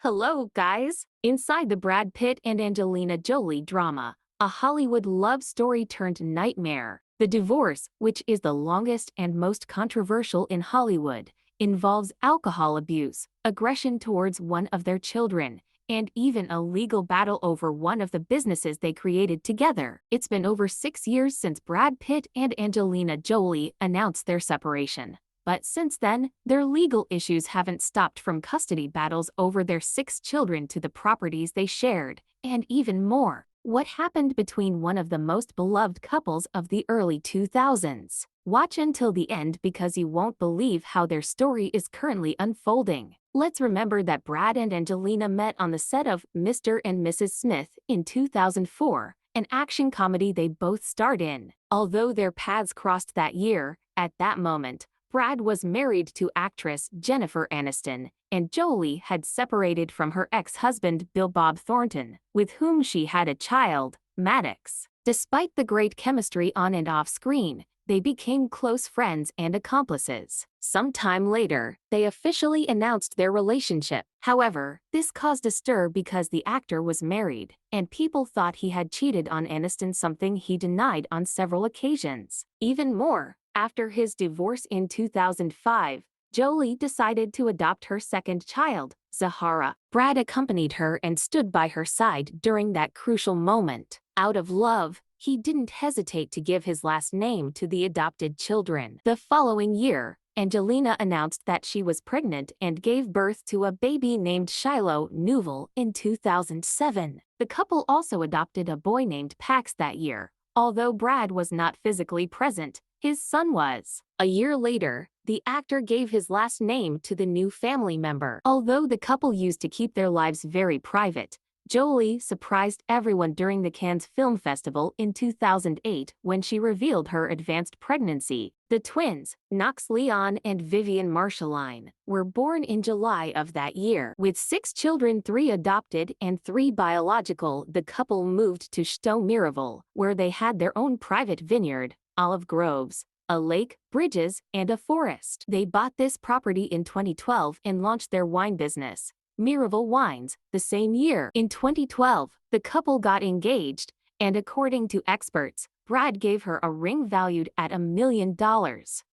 Hello, guys! Inside the Brad Pitt and Angelina Jolie drama, a Hollywood love story turned nightmare. The divorce, which is the longest and most controversial in Hollywood, involves alcohol abuse, aggression towards one of their children, and even a legal battle over one of the businesses they created together. It's been over 6 years since Brad Pitt and Angelina Jolie announced their separation. But since then, their legal issues haven't stopped, from custody battles over their 6 children to the properties they shared, and even more. What happened between one of the most beloved couples of the early 2000s? Watch until the end because you won't believe how their story is currently unfolding. Let's remember that Brad and Angelina met on the set of Mr. and Mrs. Smith in 2004, an action comedy they both starred in. Although their paths crossed that year, at that moment, Brad was married to actress Jennifer Aniston, and Jolie had separated from her ex-husband Bill Bob Thornton, with whom she had a child, Maddox. Despite the great chemistry on and off screen, they became close friends and accomplices. Sometime later, they officially announced their relationship. However, this caused a stir because the actor was married, and people thought he had cheated on Aniston, something he denied on several occasions. Even more, after his divorce in 2005, Jolie decided to adopt her second child, Zahara. Brad accompanied her and stood by her side during that crucial moment. Out of love, he didn't hesitate to give his last name to the adopted children. The following year, Angelina announced that she was pregnant and gave birth to a baby named Shiloh Newell in 2007. The couple also adopted a boy named Pax that year. Although Brad was not physically present, his son was. A year later, the actor gave his last name to the new family member. Although the couple used to keep their lives very private, Jolie surprised everyone during the Cannes Film Festival in 2008 when she revealed her advanced pregnancy. The twins, Knox Leon and Vivian Marshalline, were born in July of that year. With 6 children, 3 adopted and 3 biological, the couple moved to Chateau Miraval, where they had their own private vineyard, olive groves, a lake, bridges, and a forest. They bought this property in 2012 and launched their wine business, Miraval Wines, the same year. In 2012, the couple got engaged, and according to experts, Brad gave her a ring valued at $1 million.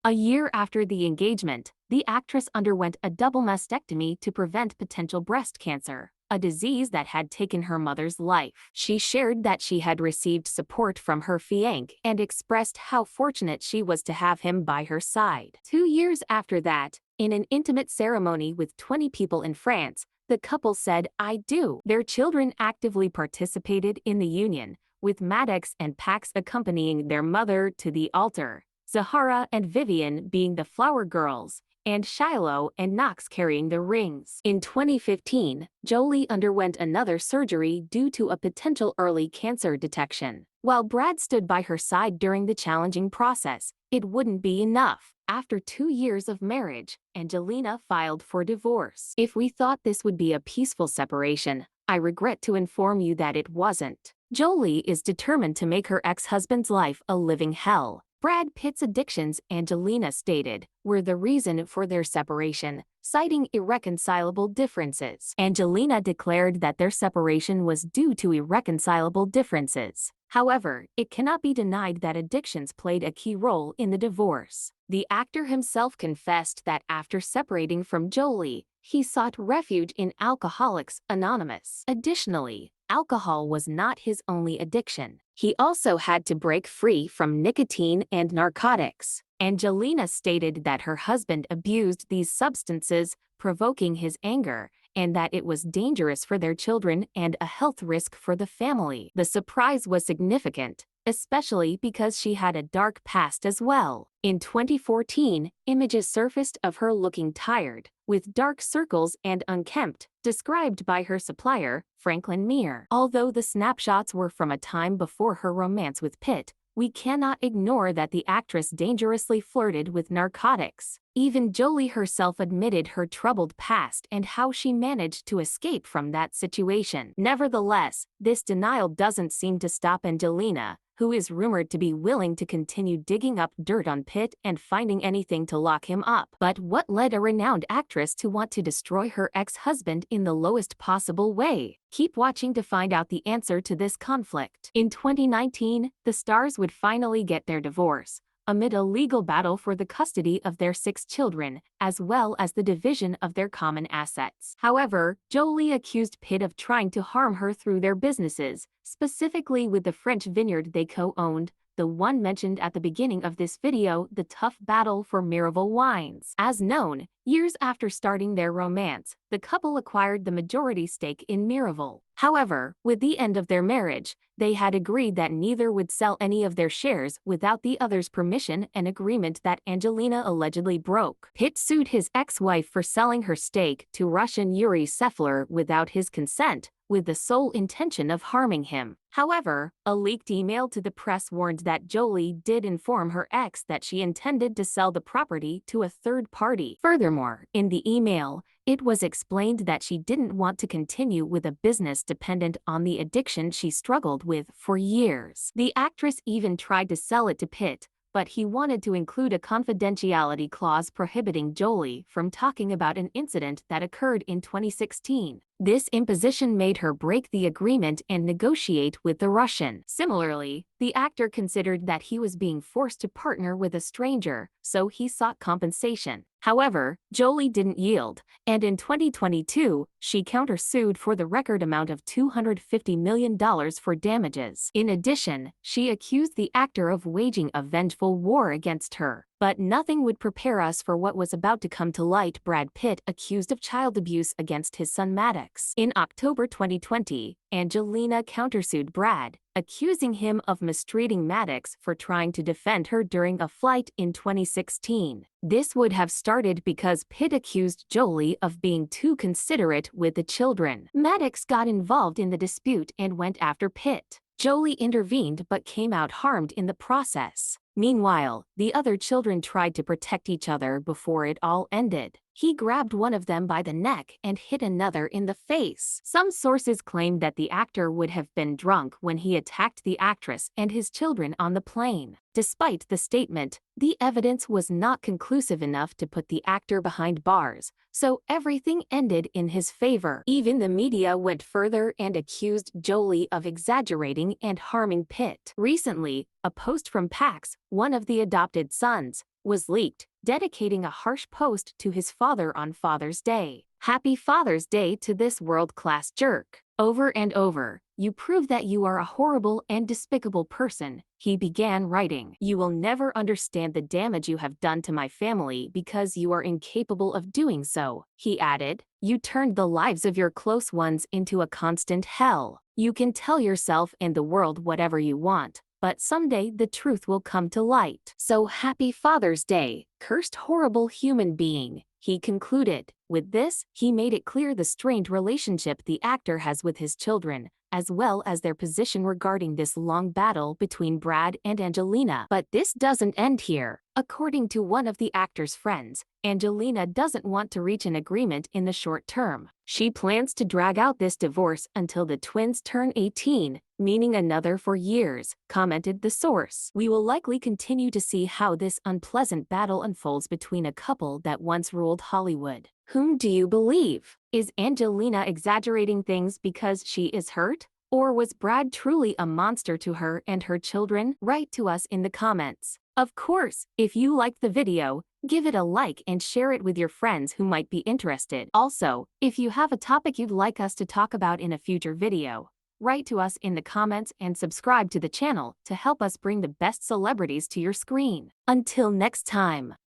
A year after the engagement, the actress underwent a double mastectomy to prevent potential breast cancer, a disease that had taken her mother's life. She shared that she had received support from her fiancé and expressed how fortunate she was to have him by her side. 2 years after that, in an intimate ceremony with 20 people in France, the couple said, "I do." Their children actively participated in the union, with Maddox and Pax accompanying their mother to the altar, Zahara and Vivian being the flower girls, and Shiloh and Knox carrying the rings. In 2015, Jolie underwent another surgery due to a potential early cancer detection. While Brad stood by her side during the challenging process, it wouldn't be enough. After 2 years of marriage, Angelina filed for divorce. If we thought this would be a peaceful separation, I regret to inform you that it wasn't. Jolie is determined to make her ex-husband's life a living hell. Brad Pitt's addictions, Angelina stated, were the reason for their separation, citing irreconcilable differences. Angelina declared that their separation was due to irreconcilable differences. However, it cannot be denied that addictions played a key role in the divorce. The actor himself confessed that after separating from Jolie, he sought refuge in Alcoholics Anonymous. Additionally, alcohol was not his only addiction. He also had to break free from nicotine and narcotics. Angelina stated that her husband abused these substances, provoking his anger, and that it was dangerous for their children and a health risk for the family. The surprise was significant, especially because she had a dark past as well. In 2014, images surfaced of her looking tired, with dark circles and unkempt, described by her supplier, Franklin Meir. Although the snapshots were from a time before her romance with Pitt, we cannot ignore that the actress dangerously flirted with narcotics. Even Jolie herself admitted her troubled past and how she managed to escape from that situation. Nevertheless, this denial doesn't seem to stop Angelina, who is rumored to be willing to continue digging up dirt on Pitt and finding anything to lock him up. But what led a renowned actress to want to destroy her ex-husband in the lowest possible way? Keep watching to find out the answer to this conflict. In 2019, the stars would finally get their divorce, amid a legal battle for the custody of their 6 children, as well as the division of their common assets. However, Jolie accused Pitt of trying to harm her through their businesses, specifically with the French vineyard they co-owned, the one mentioned at the beginning of this video, the tough battle for Miraval Wines. As known, years after starting their romance, the couple acquired the majority stake in Miraval. However, with the end of their marriage, they had agreed that neither would sell any of their shares without the other's permission, an agreement that Angelina allegedly broke. Pitt sued his ex-wife for selling her stake to Russian Yuri Sefler without his consent, with the sole intention of harming him. However, a leaked email to the press warned that Jolie did inform her ex that she intended to sell the property to a third party. Furthermore, in the email, it was explained that she didn't want to continue with a business dependent on the addiction she struggled with for years. The actress even tried to sell it to Pitt, but he wanted to include a confidentiality clause prohibiting Jolie from talking about an incident that occurred in 2016. This imposition made her break the agreement and negotiate with the Russian. Similarly, the actor considered that he was being forced to partner with a stranger, so he sought compensation. However, Jolie didn't yield, and in 2022, she countersued for the record amount of $250 million for damages. In addition, she accused the actor of waging a vengeful war against her. But nothing would prepare us for what was about to come to light. Brad Pitt accused of child abuse against his son Maddox. In October 2020, Angelina countersued Brad, accusing him of mistreating Maddox for trying to defend her during a flight in 2016. This would have started because Pitt accused Jolie of being too considerate with the children. Maddox got involved in the dispute and went after Pitt. Jolie intervened but came out harmed in the process. Meanwhile, the other children tried to protect each other before it all ended. He grabbed one of them by the neck and hit another in the face. Some sources claimed that the actor would have been drunk when he attacked the actress and his children on the plane. Despite the statement, the evidence was not conclusive enough to put the actor behind bars, so everything ended in his favor. Even the media went further and accused Jolie of exaggerating and harming Pitt. Recently, a post from Pax, one of the adopted sons, was leaked, dedicating a harsh post to his father on Father's Day. "Happy Father's Day to this world-class jerk. Over and over, you prove that you are a horrible and despicable person," he began writing. "You will never understand the damage you have done to my family because you are incapable of doing so," he added. "You turned the lives of your close ones into a constant hell. You can tell yourself and the world whatever you want, but someday the truth will come to light. So happy Father's Day, cursed horrible human being," he concluded. With this, he made it clear the strained relationship the actor has with his children, as well as their position regarding this long battle between Brad and Angelina. But this doesn't end here. According to one of the actor's friends, Angelina doesn't want to reach an agreement in the short term. She plans to drag out this divorce until the twins turn 18, meaning another 4 years, commented the source. "We will likely continue to see how this unpleasant battle unfolds between a couple that once ruled Hollywood. Whom do you believe? Is Angelina exaggerating things because she is hurt? Or was Brad truly a monster to her and her children? Write to us in the comments. Of course, if you liked the video, give it a like and share it with your friends who might be interested. Also, if you have a topic you'd like us to talk about in a future video, write to us in the comments and subscribe to the channel to help us bring the best celebrities to your screen. Until next time.